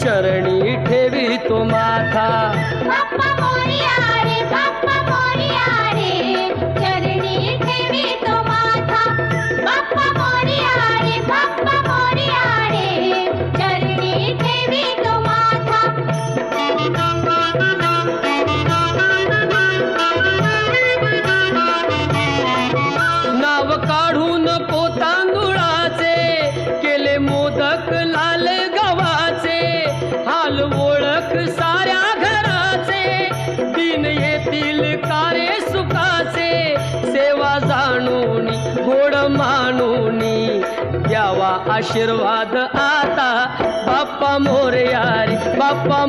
चरणी ठेवी तो माथा। बाप्पा मोरया रे, बाप्पा मोरया रे, चरणी ठेवी तो माथा। बाप्पा मोरया रे, बाप्पा मोरया रे, चरणी ठेवी तो माथा। नाव काढून पोतांदुळाचे, केले मोदक लाल गव्हाचे, हाल ओळख साऱ्या घराचे, दिन येतील कारे सुखाचे, सेवा जाणून गोड मानून द्यावा आशीर्वाद आता। बाप्पा मोरया रे, बाप्पा